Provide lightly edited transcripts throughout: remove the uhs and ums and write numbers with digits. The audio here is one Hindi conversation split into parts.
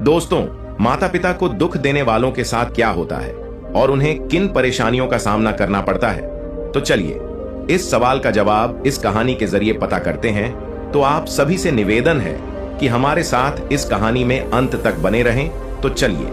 दोस्तों, माता पिता को दुख देने वालों के साथ क्या होता है और उन्हें किन परेशानियों का सामना करना पड़ता है, तो चलिए इस सवाल का जवाब इस कहानी के जरिए पता करते हैं। तो आप सभी से निवेदन है कि हमारे साथ इस कहानी में अंत तक बने रहें। तो चलिए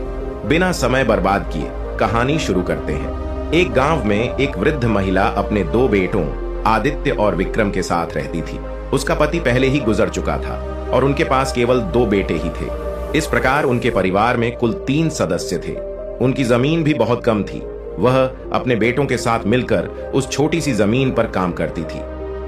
बिना समय बर्बाद किए कहानी शुरू करते हैं। एक गांव में एक वृद्ध महिला अपने 2 बेटों आदित्य और विक्रम के साथ रहती थी। उसका पति पहले ही गुजर चुका था और उनके पास केवल 2 बेटे ही थे। इस प्रकार उनके परिवार में कुल 3 सदस्य थे। उनकी जमीन भी बहुत कम थी। वह अपने बेटों के साथ मिलकर उस छोटी सी जमीन पर काम करती थी।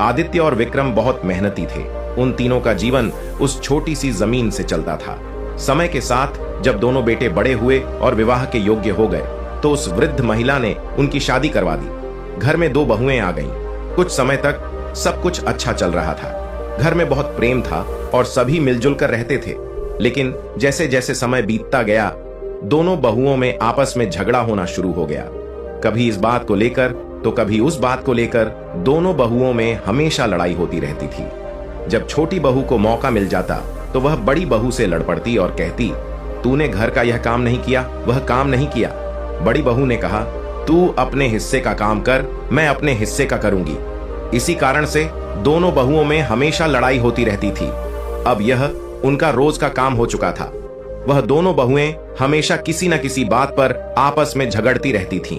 आदित्य और विक्रम बहुत मेहनती थे। उन तीनों का जीवन उस छोटी सी जमीन से चलता था। समय के साथ जब दोनों बेटे बड़े हुए और विवाह के योग्य हो गए तो उस वृद्ध महिला ने उनकी शादी करवा दी। घर में 2 बहुएं आ गईं। कुछ समय तक सब कुछ अच्छा चल रहा था। घर में बहुत प्रेम था और सभी मिलजुल कर रहते थे। लेकिन जैसे जैसे समय बीतता गया, दोनों बहुओं में आपस में झगड़ा होना शुरू हो गया। कभी इस बात को लेकर तो कभी उस बात को लेकर दोनों बहुओं में हमेशा लड़ाई होती रहती थी। जब छोटी बहू को मौका मिल जाता तो वह बड़ी बहू से लड़ पड़ती और कहती, तूने घर का यह काम नहीं किया, वह काम नहीं किया। बड़ी बहू ने कहा, तू अपने हिस्से का काम कर, मैं अपने हिस्से का करूंगी। इसी कारण से दोनों बहुओं में हमेशा लड़ाई होती रहती थी। अब यह उनका रोज का काम हो चुका था। वह दोनों बहुएं हमेशा किसी न किसी बात पर आपस में झगड़ती रहती थीं।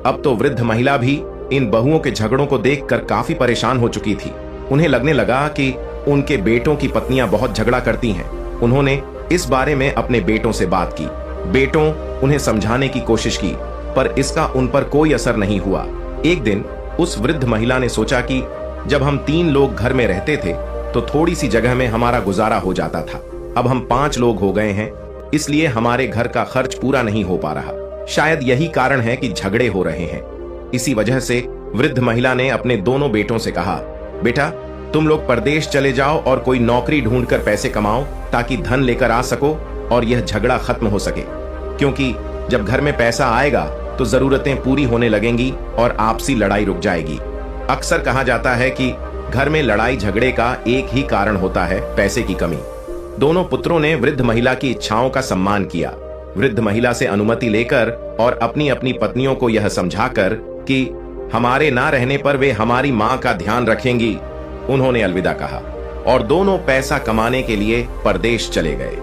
अब तो वृद्ध महिला भी इन बहुओं के झगड़ों को देखकर काफी परेशान हो चुकी थी। उन्हें लगने लगा कि उनके बेटों की पत्नियां बहुत झगड़ा करती हैं। उन्होंने इस बारे में अपने बेटों से बात की। बेटों उन्हें समझाने की कोशिश की, पर इसका उन पर कोई असर नहीं हुआ। एक दिन उस वृद्ध महिला ने सोचा कि जब हम 3 लोग घर में रहते थे तो थोड़ी सी जगह में हमारा गुजारा हो जाता था। अब हम 5 लोग हो गए हैं, इसलिए हमारे घर का खर्च पूरा नहीं हो पा रहा। शायद यही कारण है कि झगड़े हो रहे हैं। इसी वजह से वृद्ध महिला ने अपने दोनों बेटों से कहा, बेटा तुम लोग परदेश चले जाओ और कोई नौकरी ढूंढकर पैसे कमाओ ताकि धन लेकर आ सको और यह झगड़ा खत्म हो सके। क्योंकि जब घर में पैसा आएगा तो जरूरतें पूरी होने लगेंगी और आपसी लड़ाई रुक जाएगी। अक्सर कहा जाता है कि घर में लड़ाई झगड़े का एक ही कारण होता है, पैसे की कमी। दोनों पुत्रों ने वृद्ध महिला की इच्छाओं का सम्मान किया। वृद्ध महिला से अनुमति लेकर और अपनी अपनी पत्नियों को यह समझाकर कि हमारे ना रहने पर वे हमारी मां का ध्यान रखेंगी, उन्होंने अलविदा कहा और दोनों पैसा कमाने के लिए परदेश चले गए।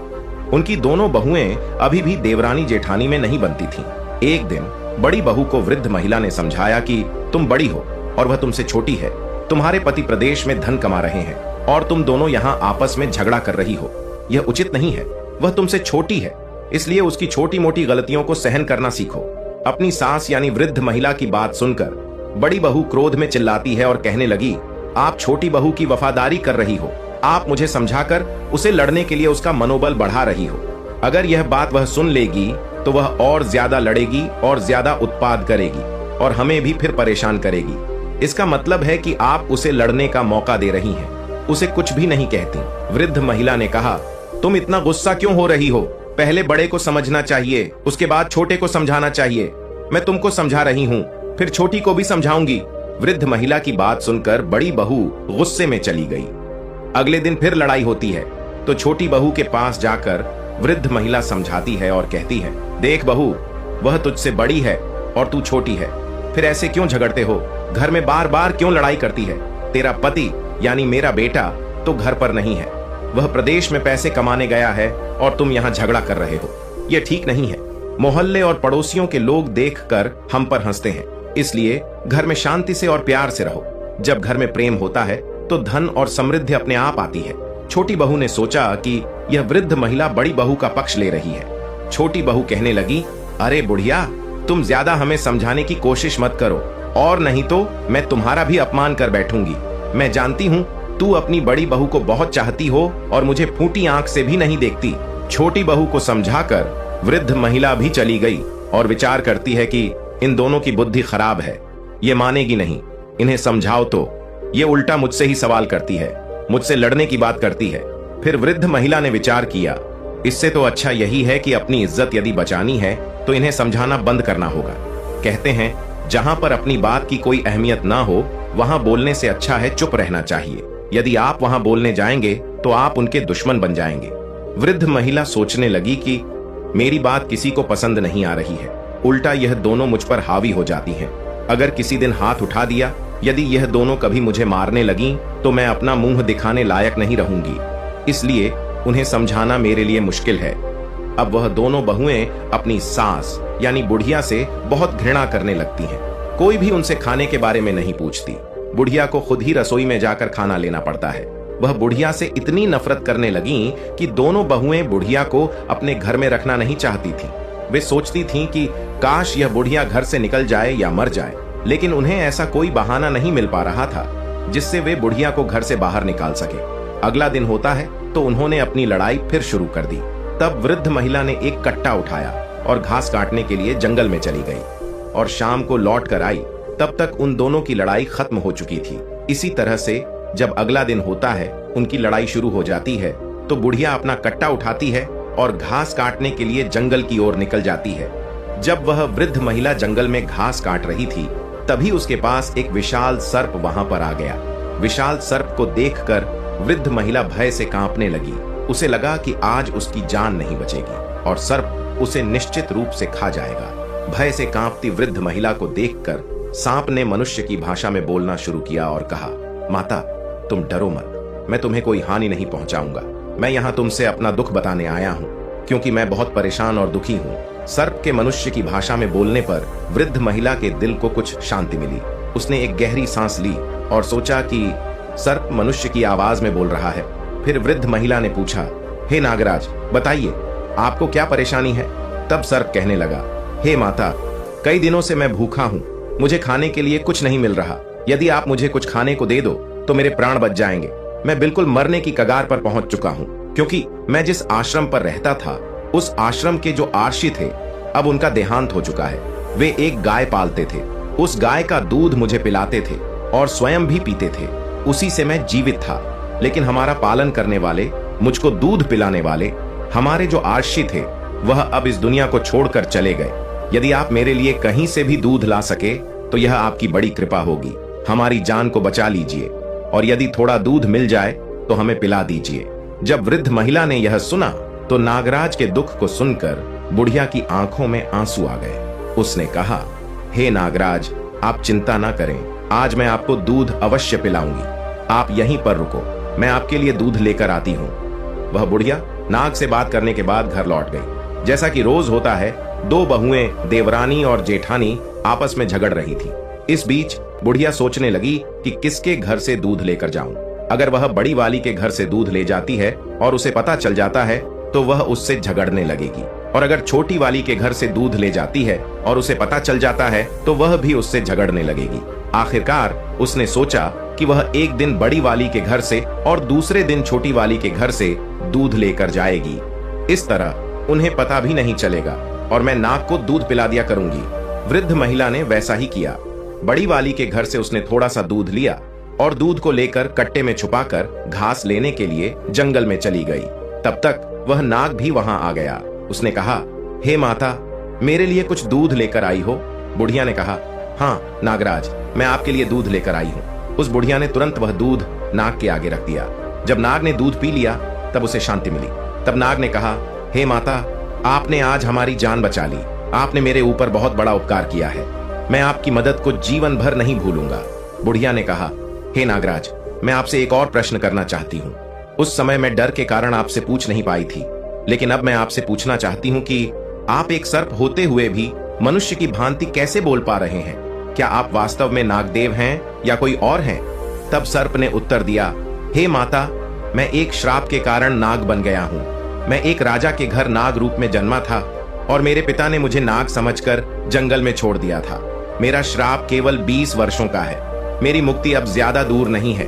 उनकी दोनों बहुएं अभी भी देवरानी जेठानी में नहीं बनती थीं। एक दिन बड़ी बहू को वृद्ध महिला ने समझाया कि तुम बड़ी हो और वह तुमसे छोटी है। तुम्हारे पति प्रदेश में धन कमा रहे हैं और तुम दोनों यहाँ आपस में झगड़ा कर रही हो। यह उचित नहीं है। वह तुमसे छोटी है, इसलिए उसकी छोटी मोटी गलतियों को सहन करना सीखो। अपनी सास यानी वृद्ध महिला की बात सुनकर बड़ी बहू क्रोध में चिल्लाती है और कहने लगी, आप छोटी बहू की वफादारी कर रही हो। आप मुझे समझाकर उसे लड़ने के लिए उसका मनोबल बढ़ा रही हो। अगर यह बात वह सुन लेगी तो वह और ज्यादा लड़ेगी और ज्यादा उत्पाद करेगी और हमें भी फिर परेशान करेगी। इसका मतलब है कि आप उसे लड़ने का मौका दे रही हैं, उसे कुछ भी नहीं कहती। वृद्ध महिला ने कहा, तुम इतना गुस्सा क्यों हो रही हो? पहले बड़े को समझना चाहिए, उसके बाद छोटे को समझाना चाहिए। मैं तुमको समझा रही हूँ, फिर छोटी को भी समझाऊंगी। वृद्ध महिला की बात सुनकर बड़ी बहू गुस्से में चली गई। अगले दिन फिर लड़ाई होती है तो छोटी बहू के पास जाकर वृद्ध महिला समझाती है और कहती है, देख बहू, वह तुझसे बड़ी है और तू छोटी है, फिर ऐसे क्यों झगड़ते हो? घर में बार बार क्यों लड़ाई करती है? तेरा पति यानी मेरा बेटा तो घर पर नहीं है, वह प्रदेश में पैसे कमाने गया है और तुम यहाँ झगड़ा कर रहे हो। यह ठीक नहीं है। मोहल्ले और पड़ोसियों के लोग देखकर हम पर हंसते हैं, इसलिए घर में शांति से और प्यार से रहो। जब घर में प्रेम होता है तो धन और समृद्धि अपने आप आती है। छोटी बहू ने सोचा कि यह वृद्ध महिला बड़ी बहू का पक्ष ले रही है। छोटी बहू कहने लगी, अरे बुढ़िया, तुम ज्यादा हमें समझाने की कोशिश मत करो, और नहीं तो मैं तुम्हारा भी अपमान कर बैठूंगी। मैं जानती हूँ तू अपनी बड़ी बहू को बहुत चाहती हो और मुझे फूटी आंख से भी नहीं देखती। छोटी बहू को समझाकर वृद्ध महिला भी चली गई और विचार करती है कि इन दोनों की बुद्धि खराब है, ये मानेगी नहीं। इन्हें समझाओ तो ये उल्टा मुझसे ही सवाल करती है, मुझसे लड़ने की बात करती है। फिर वृद्ध महिला ने विचार किया, इससे तो अच्छा यही है कि अपनी इज्जत यदि बचानी है तो इन्हें समझाना बंद करना होगा। कहते हैं, जहां पर अपनी बात की कोई अहमियत ना हो वहां बोलने से अच्छा है चुप रहना चाहिए। यदि आप वहां बोलने जाएंगे तो आप उनके दुश्मन बन जाएंगे। वृद्ध महिला सोचने लगी कि मेरी बात किसी को पसंद नहीं आ रही है, उल्टा यह दोनों मुझ पर हावी हो जाती हैं। अगर किसी दिन हाथ उठा दिया, यदि यह दोनों कभी मुझे मारने लगीं, तो मैं अपना मुंह दिखाने लायक नहीं रहूंगी। इसलिए उन्हें समझाना मेरे लिए मुश्किल है। अब वह दोनों बहुएं अपनी सास यानी बुढ़िया से बहुत घृणा करने लगती हैं। कोई भी उनसे खाने के बारे में नहीं पूछती। बुढ़िया को खुद ही रसोई में जाकर खाना लेना पड़ता है। वह बुढ़िया से इतनी नफरत करने लगीं कि दोनों बहुएं बुढ़िया को अपने घर में रखना नहीं चाहती थीं। वे सोचती थीं कि काश यह बुढ़िया घर से निकल जाए या मर जाए, लेकिन उन्हें ऐसा कोई बहाना नहीं मिल पा रहा था जिससे वे बुढ़िया को घर से बाहर निकाल सके। अगला दिन होता है तो उन्होंने अपनी लड़ाई फिर शुरू कर दी। तब वृद्ध महिला ने एक कट्टा उठाया और घास काटने के लिए जंगल में चली गई और शाम को लौट कर आई। तब तक उन दोनों की लड़ाई खत्म हो चुकी थी। इसी तरह से जब अगला दिन होता है, उनकी लड़ाई शुरू हो जाती है तो बुढ़िया अपना कट्टा उठाती है और घास काटने के लिए जंगल की ओर निकल जाती है। जब वह वृद्ध महिला जंगल में घास काट रही थी, तभी उसके पास एक विशाल सर्प वहां पर आ गया। विशाल सर्प को देखकर वृद्ध महिला भय से कांपने लगी। उसे लगा कि आज उसकी जान नहीं बचेगी और सर्प उसे निश्चित रूप से खा जाएगा। भय से कांपती वृद्ध महिला को देखकर सांप ने मनुष्य की भाषा में बोलना शुरू किया और कहा, माता, तुम डरो मत, मैं तुम्हें कोई हानि नहीं पहुंचाऊंगा। मैं यहाँ तुमसे अपना दुख बताने आया हूँ, क्योंकि मैं बहुत परेशान और दुखी हूँ। सर्प के मनुष्य की भाषा में बोलने पर वृद्ध महिला के दिल को कुछ शांति मिली। उसने एक गहरी सांस ली और सोचा कि सर्प मनुष्य की आवाज में बोल रहा है। फिर वृद्ध महिला ने पूछा, हे नागराज, बताइए आपको क्या परेशानी है? तब सर्प कहने लगा, हे माता, कई दिनों से मैं भूखा हूँ, मुझे खाने के लिए कुछ नहीं मिल रहा। यदि आप मुझे कुछ खाने को दे दो तो मेरे प्राण बच जाएंगे। मैं बिल्कुल मरने की कगार पर पहुंच चुका हूँ, क्योंकि मैं जिस आश्रम पर रहता था, उस आश्रम के जो आर्षी थे, अब उनका देहांत हो चुका है। वे एक गाय पालते थे। उस गाय का दूध मुझे पिलाते थे और स्वयं भी पीते थे। उसी से मैं जीवित था। लेकिन हमारा पालन करने वाले, मुझको दूध पिलाने वाले, हमारे जो आर्षी थे, वह अब इस दुनिया को छोड़कर चले गए। यदि आप मेरे लिए कहीं से भी दूध ला सके तो यह आपकी बड़ी कृपा होगी। हमारी जान को बचा लीजिए और यदि थोड़ा दूध मिल जाए तो हमें पिला दीजिए। जब वृद्ध महिला ने यह सुना तो नागराज के दुख को सुनकर बुढ़िया की आंखों में आंसू आ गए। उसने कहा, हे नागराज, आप चिंता ना करें, आज मैं आपको दूध अवश्य पिलाऊंगी। आप यहीं पर रुको, मैं आपके लिए दूध लेकर आती हूँ। वह बुढ़िया नाग से बात करने के बाद घर लौट गई। जैसा कि रोज होता है, दो बहुएं देवरानी और जेठानी आपस में झगड़ रही थी। इस बीच बुढ़िया सोचने लगी कि किसके घर से दूध लेकर जाऊं। अगर वह बड़ी वाली के घर से दूध ले जाती है और उसे पता चल जाता है तो वह उससे झगड़ने लगेगी, और अगर छोटी वाली के घर से दूध ले जाती है और उसे पता चल जाता है तो वह भी उससे झगड़ने लगेगी। आखिरकार उसने सोचा कि वह एक दिन बड़ी वाली के घर से और दूसरे दिन छोटी वाली के घर से दूध लेकर जाएगी। इस तरह उन्हें पता भी नहीं चलेगा और मैं नाग को दूध पिला दिया करूंगी। वृद्ध महिला ने वैसा ही किया। बड़ी वाली के घर से उसने थोड़ा सा दूध लिया और दूध को लेकर कट्टे में छुपाकर घास लेने के लिए जंगल में चली गई। तब तक वह नाग भी वहां आ गया। उसने कहा, हे माता, मेरे लिए कुछ दूध लेकर आई हो? बुढ़िया ने कहा, हाँ नागराज, मैं आपके लिए दूध लेकर आई हूँ। उस बुढ़िया ने तुरंत वह दूध नाग के आगे रख दिया। जब नाग ने दूध पी लिया तब उसे शांति मिली। तब नाग ने कहा, हे माता, आपने आज हमारी जान बचा ली। आपने मेरे ऊपर बहुत बड़ा उपकार किया है। मैं आपकी मदद को जीवन भर नहीं भूलूंगा। बुढ़िया ने कहा, हे नागराज, मैं आपसे एक और प्रश्न करना चाहती हूँ। उस समय मैं डर के कारण आपसे पूछ नहीं पाई थी, लेकिन अब मैं आपसे पूछना चाहती हूँ कि आप एक सर्प होते हुए भी मनुष्य की भांति कैसे बोल पा रहे हैं? क्या आप वास्तव में नागदेव हैं या कोई और हैं? तब सर्प ने उत्तर दिया, हे माता, मैं एक श्राप के कारण नाग बन गया हूँ। मैं एक राजा के घर नाग रूप में जन्मा था और मेरे पिता ने मुझे नाग समझकर जंगल में छोड़ दिया था। मेरा श्राप केवल 20 वर्षों का है। मेरी मुक्ति अब ज्यादा दूर नहीं है।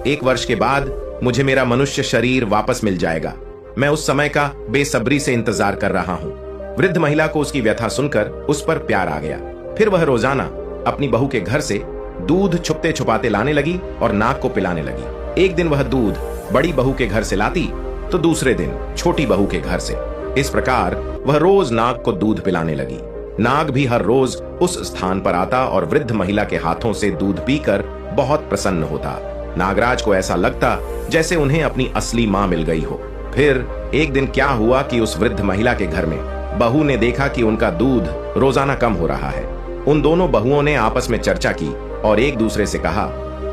1 वर्ष के बाद मुझे मेरा मनुष्य शरीर वापस मिल जाएगा। मैं उस समय का बेसब्री से इंतजार कर रहा हूँ। वृद्ध महिला को उसकी व्यथा सुनकर उस पर प्यार आ गया। फिर वह रोजाना अपनी बहू के घर से दूध छुपते छुपाते लाने लगी और नाग को पिलाने लगी। एक दिन वह दूध बड़ी बहू के घर से लाती तो दूसरे दिन छोटी बहू के घर से। इस प्रकार वह रोज नाग को दूध पिलाने लगी। नाग भी हर रोज उस स्थान पर आता और वृद्ध महिला के हाथों से दूध पीकर बहुत प्रसन्न होता। नागराज को ऐसा लगता जैसे उन्हें अपनी असली मां मिल गई हो। फिर एक दिन क्या हुआ कि उस वृद्ध महिला के घर में बहू ने देखा कि उनका दूध रोजाना कम हो रहा है। उन दोनों बहुओं ने आपस में चर्चा की और एक दूसरे से कहा,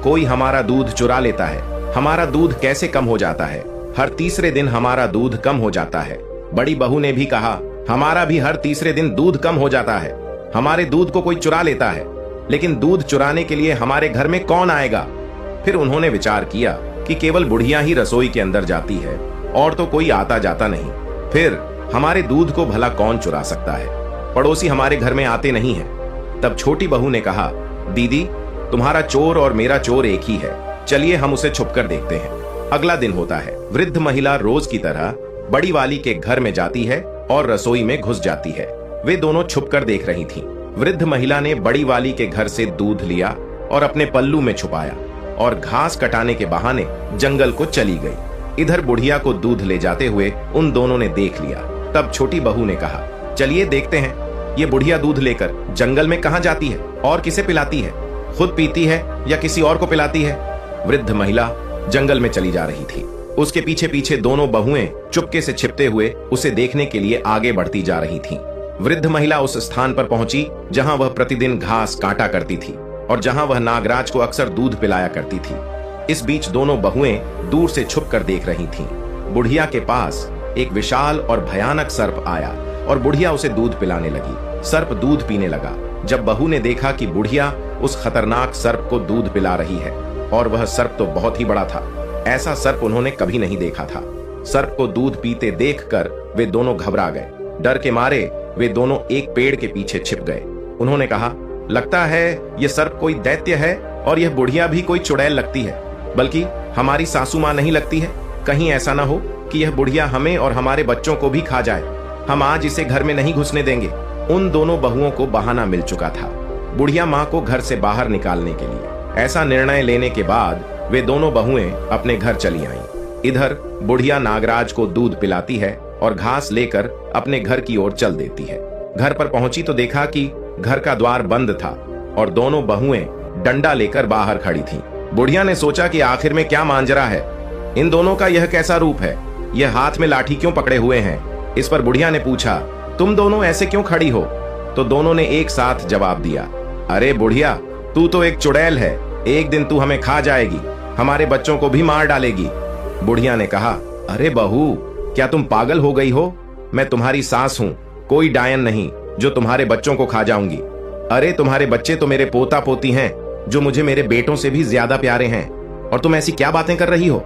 कोई हमारा दूध चुरा लेता है। हमारा दूध कैसे कम हो जाता है? हर तीसरे दिन हमारा दूध कम हो जाता है। बड़ी बहू ने भी कहा, हमारा भी हर तीसरे दिन दूध कम हो जाता है। हमारे दूध को कोई चुरा लेता है, लेकिन दूध चुराने के लिए हमारे घर में कौन आएगा? फिर उन्होंने विचार किया कि केवल बुढ़िया ही रसोई के अंदर जाती है और तो कोई आता जाता नहीं। फिर हमारे दूध को भला कौन चुरा सकता है? पड़ोसी हमारे घर में आते नहीं है। तब छोटी बहू ने कहा, दीदी, तुम्हारा चोर और मेरा चोर एक ही है, चलिए हम उसे छुपकर देखते हैं। अगला दिन होता है। वृद्ध महिला रोज की तरह बड़ी वाली के घर में जाती है और रसोई में घुस जाती है। वे दोनों छुपकर देख रही थीं। वृद्ध महिला ने बड़ी वाली के घर से दूध लिया और अपने पल्लू में छुपाया और घास कटाने के बहाने जंगल को चली गई। इधर बुढ़िया को दूध ले जाते हुए उन दोनों ने देख लिया। तब छोटी बहू ने कहा, चलिए देखते हैं, ये बुढ़िया दूध लेकर जंगल में कहां जाती है और किसे पिलाती है? खुद पीती है या किसी और को पिलाती है? वृद्ध महिला जंगल में चली जा रही थी। उसके पीछे पीछे दोनों बहुएं चुपके से छिपते हुए उसे देखने के लिए आगे बढ़ती जा रही थीं। वृद्ध महिला उस स्थान पर पहुंची जहां वह प्रतिदिन घास काटा करती थी और जहां वह नागराज को अक्सर दूध पिलाया करती थी। इस बीच दोनों बहुएं दूर से छुपकर देख रही थीं। बुढ़िया के पास एक विशाल और भयानक सर्प आया और बुढ़िया उसे दूध पिलाने लगी। सर्प दूध पीने लगा। जब बहू ने देखा कि बुढ़िया उस खतरनाक सर्प को दूध पिला रही है और वह सर्प तो बहुत ही बड़ा था, ऐसा सर्प उन्होंने कभी नहीं देखा था। सर्प को दूध पीते देखकर वे दोनों घबरा गए। डर के मारे वे दोनों एक पेड़ के पीछे छिप गए। उन्होंने कहा, लगता है यह सर्प कोई दैत्य है और यह बुढ़िया भी कोई चुड़ैल लगती है, बल्कि हमारी सासू मां नहीं लगती है। कहीं ऐसा ना हो कि यह बुढ़िया हमें और हमारे बच्चों को भी खा जाए। हम आज इसे घर में नहीं घुसने देंगे। उन दोनों बहुओं को बहाना मिल चुका था बुढ़िया मां को घर से बाहर निकालने के लिए। ऐसा निर्णय लेने के बाद वे दोनों बहुएं अपने घर चली आईं। इधर बुढ़िया नागराज को दूध पिलाती है और घास लेकर अपने घर की ओर चल देती है। घर पर पहुंची तो देखा कि घर का द्वार बंद था और दोनों बहुएं डंडा लेकर बाहर खड़ी थीं। बुढ़िया ने सोचा कि आखिर में क्या मांजरा है, इन दोनों का यह कैसा रूप है, यह हाथ में लाठी क्यों पकड़े हुए हैं? इस पर बुढ़िया ने पूछा, तुम दोनों ऐसे क्यों खड़ी हो? तो दोनों ने एक साथ जवाब दिया, अरे बुढ़िया, तू तो एक चुड़ैल है, एक दिन तू हमें खा जाएगी, हमारे बच्चों को भी मार डालेगी। बुढ़िया ने कहा, अरे बहू, क्या तुम पागल हो गई हो? मैं तुम्हारी सास हूं, कोई डायन नहीं जो तुम्हारे बच्चों को खा जाऊंगी। अरे तुम्हारे बच्चे तो मेरे पोता पोती हैं, जो मुझे मेरे बेटों से भी ज्यादा प्यारे हैं, और तुम ऐसी क्या बातें कर रही हो?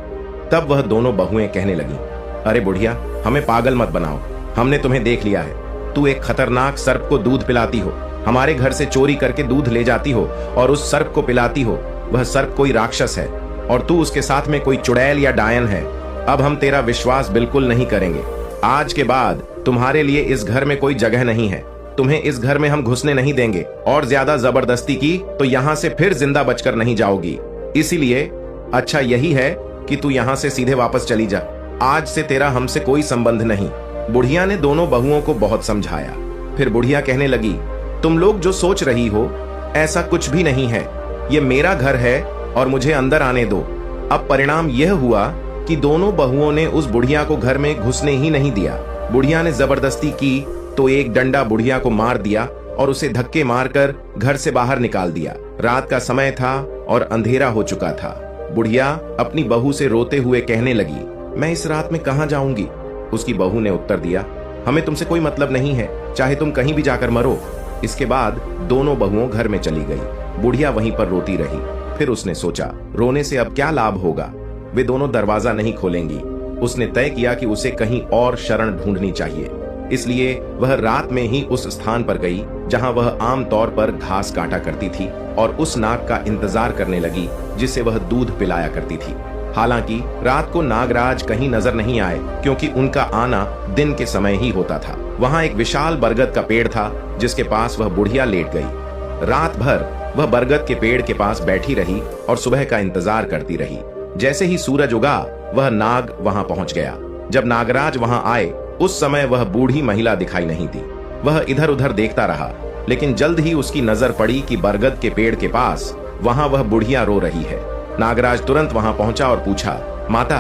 तब वह दोनों बहुएं कहने लगी, अरे बुढ़िया, हमें पागल मत बनाओ, हमने तुम्हें देख लिया है। तू एक खतरनाक सर्प को दूध पिलाती हो, हमारे घर से चोरी करके दूध ले जाती हो और उस सर्प को पिलाती हो। वह सर्प कोई राक्षस है और तू उसके साथ में कोई चुड़ैल या डायन है। अब हम तेरा विश्वास बिल्कुल नहीं करेंगे। आज के बाद तुम्हारे लिए इस घर में कोई जगह नहीं है। तुम्हें इस घर में हम घुसने नहीं देंगे, और ज्यादा जबरदस्ती की तो यहाँ से फिर जिंदा बचकर नहीं जाओगी। इसीलिए अच्छा यही है कि तू यहाँ से सीधे वापस चली जा। आज से तेरा हमसे कोई संबंध नहीं। बुढ़िया ने दोनों बहुओं को बहुत समझाया। फिर बुढ़िया कहने लगी, तुम लोग जो सोच रही हो ऐसा कुछ भी नहीं है। ये मेरा घर है और मुझे अंदर आने दो। अब परिणाम यह हुआ कि दोनों बहुओं ने उस बुढ़िया को घर में घुसने ही नहीं दिया। बुढ़िया ने जबरदस्ती की तो एक डंडा बुढ़िया को मार दिया और उसे धक्के मारकर घर से बाहर निकाल दिया। रात का समय था और अंधेरा हो चुका था। बुढ़िया अपनी बहू से रोते हुए कहने लगी, मैं इस रात में कहां जाऊंगी? उसकी बहू ने उत्तर दिया, हमें तुमसे कोई मतलब नहीं है, चाहे तुम कहीं भी जाकर मरो। इसके बाद दोनों बहुओं घर में चली गई। बुढ़िया वहीं पर रोती रही। फिर उसने सोचा, रोने से अब क्या लाभ होगा, वे दोनों दरवाजा नहीं खोलेंगी। उसने तय किया कि उसे कहीं और शरण ढूंढनी चाहिए। इसलिए वह रात में ही उस स्थान पर गई जहां वह आम तौर पर घास काटा करती थी और उस नाग का इंतजार करने लगी जिसे वह दूध पिलाया करती थी। हालांकि रात को नागराज कहीं नजर नहीं आए, क्योंकि उनका आना दिन के समय ही होता था। वहां एक विशाल बरगद का पेड़ था जिसके पास वह बुढ़िया लेट गई। रात भर वह बरगद के पेड़ के पास बैठी रही और सुबह का इंतजार करती रही। जैसे ही सूरज उगा वह नाग वहां पहुंच गया। जब नागराज वहां आए उस समय वह बूढ़ी महिला दिखाई नहीं दी। वह इधर उधर देखता रहा, लेकिन जल्द ही उसकी नजर पड़ी कि बरगद के पेड़ के पास वहां वह बुढ़िया रो रही है। नागराज तुरंत वहां पहुंचा और पूछा, माता,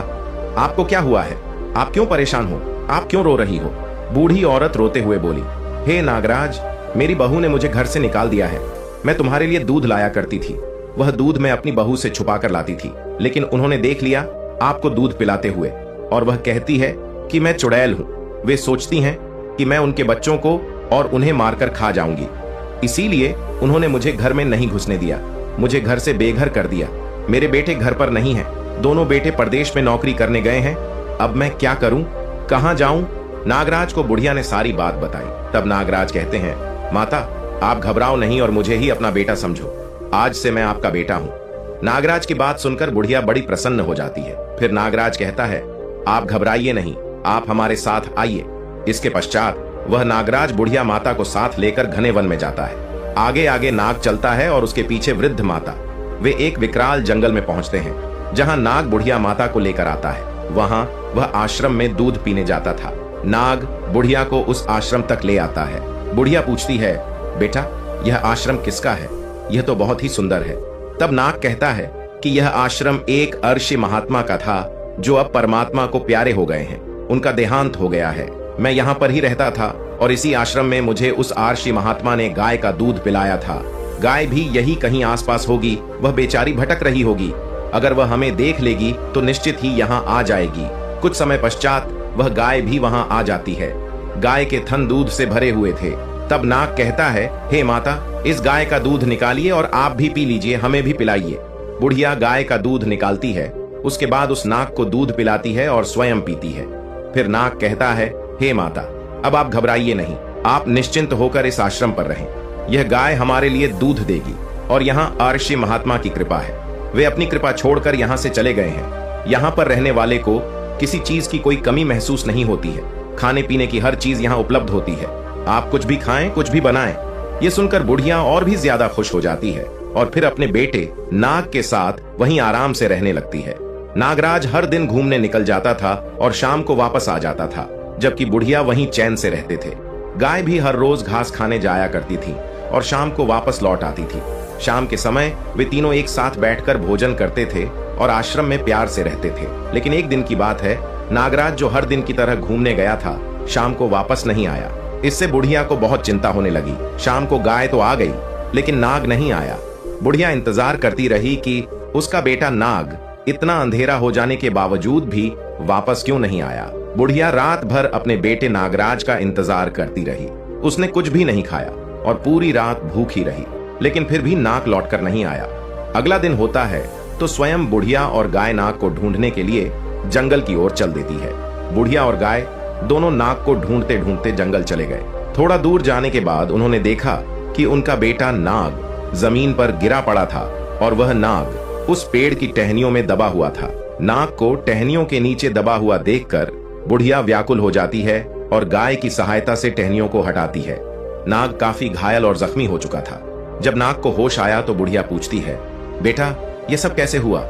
आपको क्या हुआ है? आप क्यों परेशान हो? आप क्यों रो रही हो? बूढ़ी औरत रोते हुए बोली, हे नागराज, मेरी बहू ने मुझे घर से निकाल दिया है। मैं तुम्हारे लिए दूध लाया करती थी। वह दूध मैं अपनी बहू से छुपा कर लाती थी, लेकिन उन्होंने देख लिया आपको दूध पिलाते हुए, और वह कहती है कि मैं चुड़ैल हूं। वे सोचती हैं कि मैं उनके बच्चों को और उन्हें मारकर खा जाऊंगी, इसीलिए उन्होंने मुझे घर में नहीं घुसने दिया, मुझे घर से बेघर कर दिया। मेरे बेटे घर पर नहीं हैं, दोनों बेटे परदेश में नौकरी करने गए हैं। अब मैं क्या करूं, कहां जाऊं? नागराज को बुढ़िया ने सारी बात बताई। तब नागराज कहते हैं, माता आप घबराओ नहीं और मुझे ही अपना बेटा समझो, आज से मैं आपका बेटा हूं। नागराज की बात सुनकर बुढ़िया बड़ी प्रसन्न हो जाती है। फिर नागराज कहता है, आप घबराइए नहीं, आप हमारे साथ आइए। इसके पश्चात वह नागराज बुढ़िया माता को साथ लेकर घने वन में जाता है। आगे आगे नाग चलता है और उसके पीछे वृद्ध माता। वे एक विकराल जंगल में पहुंचते हैं, जहां नाग बुढ़िया माता को लेकर आता है। वहां वह आश्रम में दूध पीने जाता था। नाग बुढ़िया को उस आश्रम तक ले आता है। बुढ़िया पूछती है, बेटा यह आश्रम किसका है? यह तो बहुत ही सुंदर है। तब नाग कहता है कि यह आश्रम एक अर्षि महात्मा का था, जो अब परमात्मा को प्यारे हो गए हैं। उनका देहांत हो गया है। मैं यहाँ पर ही रहता था और इसी आश्रम में मुझे उस अर्षि महात्मा ने गाय का दूध पिलाया था। गाय भी यही कहीं आसपास होगी, वह बेचारी भटक रही होगी। अगर वह हमें देख लेगी तो निश्चित ही यहाँ आ जाएगी। कुछ समय पश्चात वह गाय भी वहाँ आ जाती है। गाय के थन दूध से भरे हुए थे। तब नाग कहता है, हे माता, इस गाय का दूध निकालिए और आप भी पी लीजिए, हमें भी पिलाइए। बुढ़िया गाय का दूध निकालती है, उसके बाद उस नाग को दूध पिलाती है और स्वयं पीती है। फिर नाग कहता है, हे माता, अब आप घबराइए नहीं, आप निश्चिंत होकर इस आश्रम पर रहें। यह गाय हमारे लिए दूध देगी और यहाँ अर्षि महात्मा की कृपा है। वे अपनी कृपा छोड़कर यहाँ से चले गए हैं। यहाँ पर रहने वाले को किसी चीज की कोई कमी महसूस नहीं होती है। खाने पीने की हर चीज यहाँ उपलब्ध होती है। आप कुछ भी खाएं, कुछ भी बनाएं। ये सुनकर बुढ़िया और भी ज्यादा खुश हो जाती है और फिर अपने बेटे नाग के साथ वहीं आराम से रहने लगती है। नागराज हर दिन घूमने निकल जाता था और शाम को वापस आ जाता था, जबकि बुढ़िया वहीं चैन से रहते थे। गाय भी हर रोज घास खाने जाया करती थी और शाम को वापस लौट आती थी। शाम के समय वे तीनों एक साथ बैठकर भोजन करते थे और आश्रम में प्यार से रहते थे। लेकिन एक दिन की बात है, नागराज जो हर दिन की तरह घूमने गया था, शाम को वापस नहीं आया। इससे बुढ़िया को बहुत चिंता होने लगी। शाम को गाय तो आ गई, लेकिन नाग नहीं आया। बुढ़िया इंतजार करती रही कि उसका बेटा नाग इतना अंधेरा हो जाने के बावजूद भी वापस क्यों नहीं आया। बुढ़िया रात भर अपने बेटे नागराज का इंतजार करती रही। उसने कुछ भी नहीं खाया और पूरी रात भूखी रही, लेकिन फिर भी नाग लौटकर नहीं आया। अगला दिन होता है तो स्वयं बुढ़िया और गाय नाग को ढूंढने के लिए जंगल की ओर चल देती है। बुढ़िया और गाय दोनों नाग को ढूंढते ढूंढते जंगल चले गए। थोड़ा दूर जाने के बाद उन्होंने देखा कि उनका बेटा नाग जमीन पर गिरा पड़ा था और वह नाग उस पेड़ की टहनियों में दबा हुआ था। नाग को टहनियों के नीचे दबा हुआ देखकर बुढ़िया व्याकुल हो जाती है और गाय की सहायता से टहनियों को हटाती है। नाग काफी घायल और जख्मी हो चुका था। जब नाग को होश आया तो बुढ़िया पूछती है, बेटा ये सब कैसे हुआ?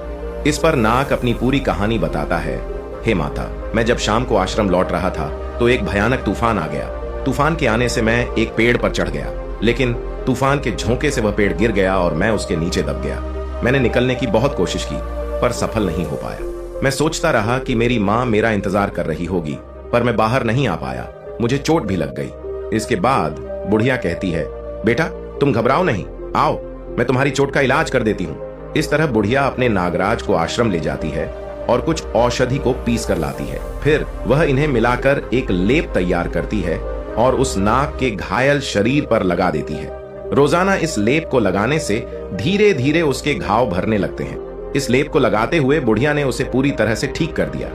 इस पर नाग अपनी पूरी कहानी बताता है। हे माता, मैं जब शाम को आश्रम लौट रहा था तो एक भयानक तूफान आ गया। तूफान के आने से मैं एक पेड़ पर चढ़ गया, लेकिन तूफान के झोंके से वह पेड़ गिर गया और मैं उसके नीचे दब गया। मैंने निकलने की बहुत कोशिश की पर सफल नहीं हो पाया। मैं सोचता रहा कि मेरी माँ मेरा इंतजार कर रही होगी, पर मैं बाहर नहीं आ पाया। मुझे चोट भी लग गई। इसके बाद बुढ़िया कहती है, बेटा तुम घबराओ नहीं, आओ मैं तुम्हारी चोट का इलाज कर देती हूँ। इस तरह बुढ़िया अपने नागराज को आश्रम ले जाती है और कुछ औषधि को पीस कर लाती है। फिर वह इन्हें मिलाकर एक लेप तैयार करती है और उस नाग के घायल शरीर पर लगा देती है। रोजाना इस लेप को लगाने से धीरे धीरे उसके घाव भरने लगते हैं। इस लेप को लगाते हुए बुढ़िया ने उसे पूरी तरह से ठीक कर दिया।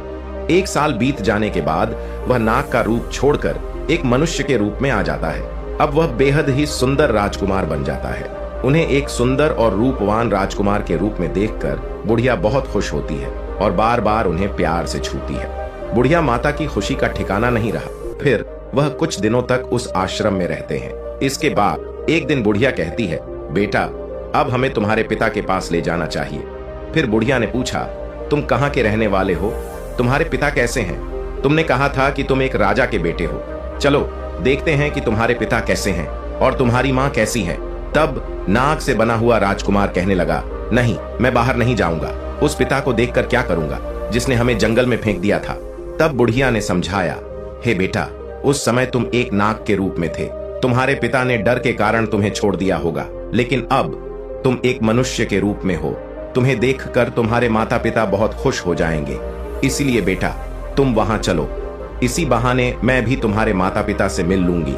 1 साल बीत जाने के बाद वह नाग का रूप छोड़कर एक मनुष्य के रूप में आ जाता है। अब वह बेहद ही सुंदर राजकुमार बन जाता है। उन्हें एक सुंदर और रूपवान राजकुमार के रूप में देखकर बुढ़िया बहुत खुश होती है और बार बार उन्हें प्यार से छूती है। बुढ़िया माता की खुशी का ठिकाना नहीं रहा। फिर वह कुछ दिनों तक उस आश्रम में रहते हैं। इसके बाद एक दिन बुढ़िया कहती है, बेटा अब हमें तुम्हारे पिता के पास ले जाना चाहिए। फिर बुढ़िया ने पूछा, तुम कहाँ के रहने वाले हो? तुम्हारे पिता कैसे हैं? तुमने कहा था कि तुम एक राजा के बेटे हो। चलो देखते हैं कि तुम्हारे पिता कैसे हैं और तुम्हारी माँ कैसी है। तब नाग से बना हुआ राजकुमार कहने लगा, नहीं मैं बाहर नहीं जाऊंगा। उस पिता को देखकर क्या करूंगा जिसने हमें जंगल में फेंक दिया था। तब बुढ़िया ने समझाया, हे बेटा, उस समय तुम एक नाग के रूप में थे। तुम्हारे पिता ने डर के कारण तुम्हें छोड़ दिया होगा, लेकिन अब तुम एक मनुष्य के रूप में हो। तुम्हें देखकर तुम्हारे माता पिता बहुत खुश हो जाएंगे। इसलिए बेटा, तुम वहां चलो। इसी बहाने मैं भी तुम्हारे माता पिता से मिल लूंगी।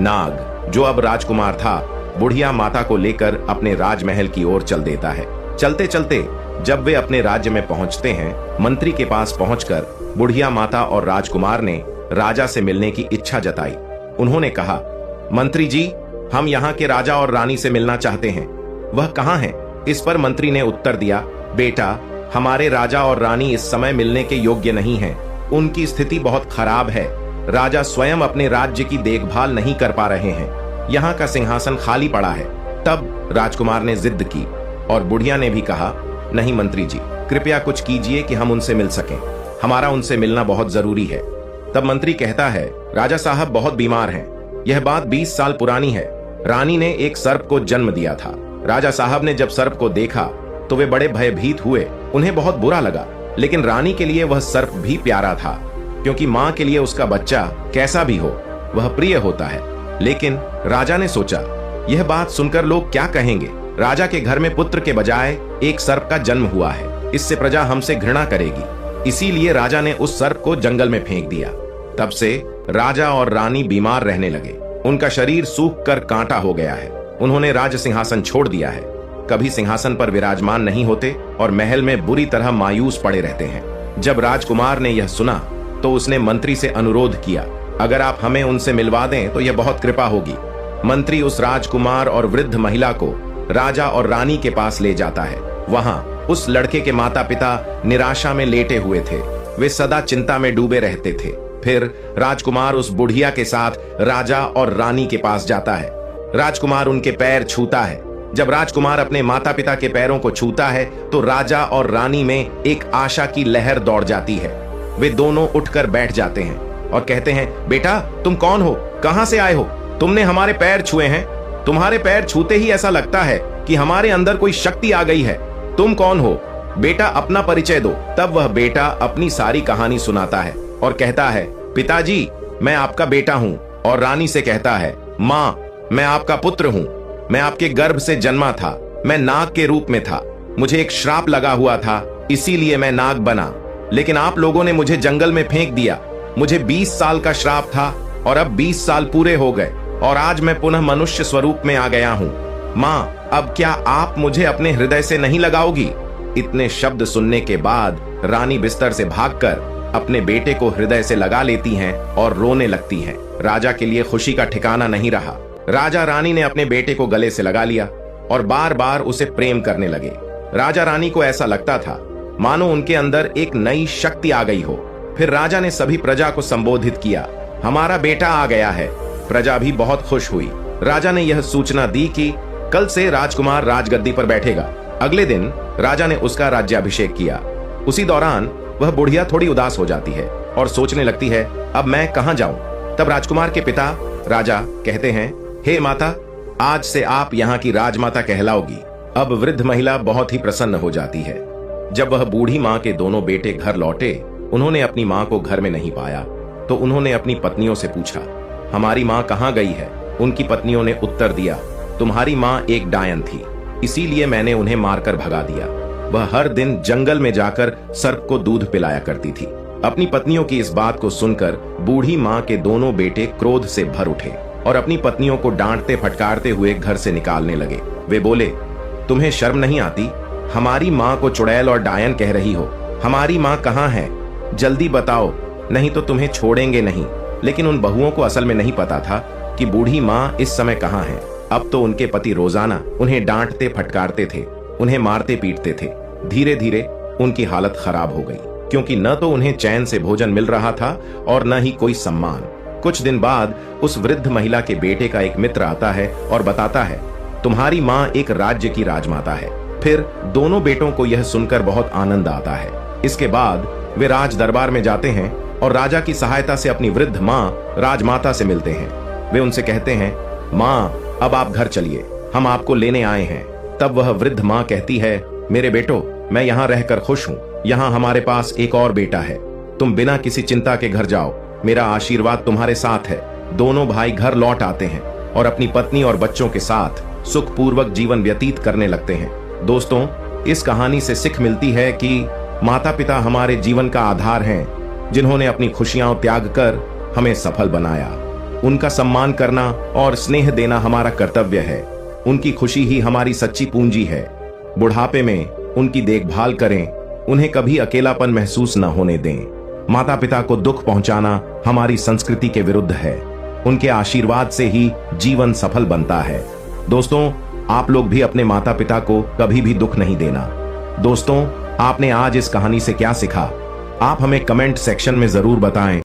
नाग, जो अब राजकुमार था, बुढ़िया माता को लेकर अपने राजमहल की ओर चल देता है। चलते चलते जब वे अपने राज्य में पहुंचते हैं, मंत्री के पास पहुंचकर बुढ़िया माता और राजकुमार ने राजा से मिलने की इच्छा जताई। उन्होंने कहा, मंत्री जी, हम यहाँ के राजा और रानी से मिलना चाहते हैं। वह कहाँ हैं? इस पर मंत्री ने उत्तर दिया, बेटा, हमारे राजा और रानी इस समय मिलने के योग्य नहीं हैं। उनकी स्थिति बहुत खराब है। राजा स्वयं अपने राज्य की देखभाल नहीं कर पा रहे हैं। यहाँ का सिंहासन खाली पड़ा है। तब राजकुमार ने जिद की और बुढ़िया ने भी कहा, नहीं मंत्री जी, कृपया कुछ कीजिए कि हम उनसे मिल सकें। हमारा उनसे मिलना बहुत जरूरी है। तब मंत्री कहता है, राजा साहब बहुत बीमार हैं। यह बात 20 साल पुरानी है। रानी ने एक सर्प को जन्म दिया था। राजा साहब ने जब सर्प को देखा तो वे बड़े भयभीत हुए। उन्हें बहुत बुरा लगा, लेकिन रानी के लिए वह सर्प भी प्यारा था, क्योंकि माँ के लिए उसका बच्चा कैसा भी हो वह प्रिय होता है। लेकिन राजा ने सोचा, यह बात सुनकर लोग क्या कहेंगे? राजा के घर में पुत्र के बजाय एक सर्प का जन्म हुआ है। इससे प्रजा हमसे घृणा करेगी। इसीलिए राजा ने उस सर्प को जंगल में फेंक दिया। तब से राजा और रानी बीमार रहने लगे। उनका शरीर सूख कर कांटा हो गया है। उन्होंने राज सिंहासन छोड़ दिया है। कभी सिंहासन पर विराजमान नहीं होते और महल में बुरी तरह मायूस पड़े रहते हैं। जब राजकुमार ने यह सुना तो उसने मंत्री से अनुरोध किया, अगर आप हमें उनसे मिलवा दें तो यह बहुत कृपा होगी। मंत्री उस राजकुमार और वृद्ध महिला को राजा और रानी के पास ले जाता है। वहां उस लड़के के माता पिता निराशा में लेटे हुए थे। वे सदा चिंता में डूबे रहते थे। फिर राजकुमार उस बुढ़िया के साथ राजा और रानी के पास जाता है। राजकुमार उनके पैर छूता है। जब राजकुमार अपने माता पिता के पैरों को छूता है तो राजा और रानी में एक आशा की लहर दौड़ जाती है। वे दोनों उठकर बैठ जाते हैं और कहते हैं, बेटा, तुम कौन हो? कहां से आए हो? तुमने हमारे पैर छुए हैं। तुम्हारे पैर छूते ही ऐसा लगता है कि हमारे अंदर कोई शक्ति आ गई है। तुम कौन हो? बेटा, अपना परिचय दो। तब वह बेटा अपनी सारी कहानी सुनाता है और कहता है, पिताजी, मैं आपका बेटा हूं। और रानी से कहता है, माँ, मैं आपका पुत्र हूं। मैं आपके गर्भ से जन्मा था। मैं नाग के रूप में था। मुझे एक श्राप लगा हुआ था, इसीलिए मैं नाग बना। लेकिन आप लोगों ने मुझे जंगल में फेंक दिया। मुझे 20 साल का श्राप था और अब 20 साल पूरे हो गए और आज मैं पुनः मनुष्य स्वरूप में आ गया हूं। माँ, अब क्या आप मुझे अपने हृदय से नहीं लगाओगी? इतने शब्द सुनने के बाद रानी बिस्तर से भागकर अपने बेटे को हृदय से लगा लेती हैं और रोने लगती हैं। राजा के लिए खुशी का ठिकाना नहीं रहा। राजा रानी ने अपने बेटे को गले से लगा लिया और बार बार उसे प्रेम करने लगे। राजा रानी को ऐसा लगता था मानो उनके अंदर एक नई शक्ति आ गई हो। फिर राजा ने सभी प्रजा को संबोधित किया, हमारा बेटा आ गया है। प्रजा भी बहुत खुश हुई। राजा ने यह सूचना दी कि कल से राजकुमार राजगद्दी पर बैठेगा। अगले दिन राजा ने उसका राज्याभिषेक किया। उसी दौरान वह बुढ़िया थोड़ी उदास हो जाती है और सोचने लगती है, अब मैं कहां जाऊं? तब राजकुमार के पिता राजा कहते हैं, हे माता, आज से आप यहाँ की राजमाता कहलाओगी। अब वृद्ध महिला बहुत ही प्रसन्न हो जाती है। जब वह बूढ़ी माँ के दोनों बेटे घर लौटे, उन्होंने अपनी माँ को घर में नहीं पाया तो उन्होंने अपनी पत्नियों से पूछा, हमारी माँ कहाँ गई है? उनकी पत्नियों ने उत्तर दिया, तुम्हारी माँ एक डायन थी, इसीलिए मैंने उन्हें मारकर भगा दिया। वह हर दिन जंगल में जाकर सर्प को दूध पिलाया करती थी। अपनी पत्नियों की इस बात को सुनकर बूढ़ी माँ के दोनों बेटे क्रोध से भर उठे और अपनी पत्नियों को डांटते फटकारते हुए घर से निकालने लगे। वे बोले, तुम्हें शर्म नहीं आती? हमारी माँ को चुड़ैल और डायन कह रही हो। हमारी माँ कहाँ है? जल्दी बताओ, नहीं तो तुम्हें छोड़ेंगे नहीं। लेकिन उन बहुओं को असल में नहीं पता था कि बूढ़ी माँ इस समय कहाँ है। अब तो उनके पति रोजाना उन्हें डांटते फटकारते थे, उन्हें मारते पीटते थे। धीरे धीरे उनकी हालत खराब हो गई, क्योंकि न तो उन्हें चैन से भोजन मिल रहा था और न ही कोई सम्मान। कुछ दिन बाद उस वृद्ध महिला के बेटे का एक मित्र आता है और बताता है, तुम्हारी माँ एक राज्य की राजमाता है। फिर दोनों बेटों को यह सुनकर बहुत आनंद आता है। इसके बाद वे राज दरबार में जाते हैं और राजा की सहायता से अपनी वृद्ध माँ राजमाता से मिलते हैं। वे उनसे कहते हैं, माँ, अब आप घर चलिए, हम आपको लेने आए हैं। तब वह वृद्ध माँ कहती है, मेरे बेटो, मैं यहाँ रहकर खुश हूँ। यहाँ हमारे पास एक और बेटा है। तुम बिना किसी चिंता के घर जाओ, मेरा आशीर्वाद तुम्हारे साथ है। दोनों भाई घर लौट आते हैं और अपनी पत्नी और बच्चों के साथ सुखपूर्वक जीवन व्यतीत करने लगते हैं। दोस्तों, इस कहानी से सीख मिलती है कि माता पिता हमारे जीवन का आधार हैं, जिन्होंने अपनी खुशियां त्याग कर हमें सफल बनाया। उनका सम्मान करना और स्नेह देना हमारा कर्तव्य है। उनकी खुशी ही हमारी सच्ची पूंजी है। बुढ़ापे में उनकी देखभाल करें, उन्हें कभी अकेलापन महसूस न होने दें। माता पिता को दुख पहुंचाना हमारी संस्कृति के विरुद्ध है। उनके आशीर्वाद से ही जीवन सफल बनता है। दोस्तों, आप लोग भी अपने माता पिता को कभी भी दुख नहीं देना। दोस्तों, आपने आज इस कहानी से क्या सीखा? आप हमें कमेंट सेक्शन में जरूर बताएं।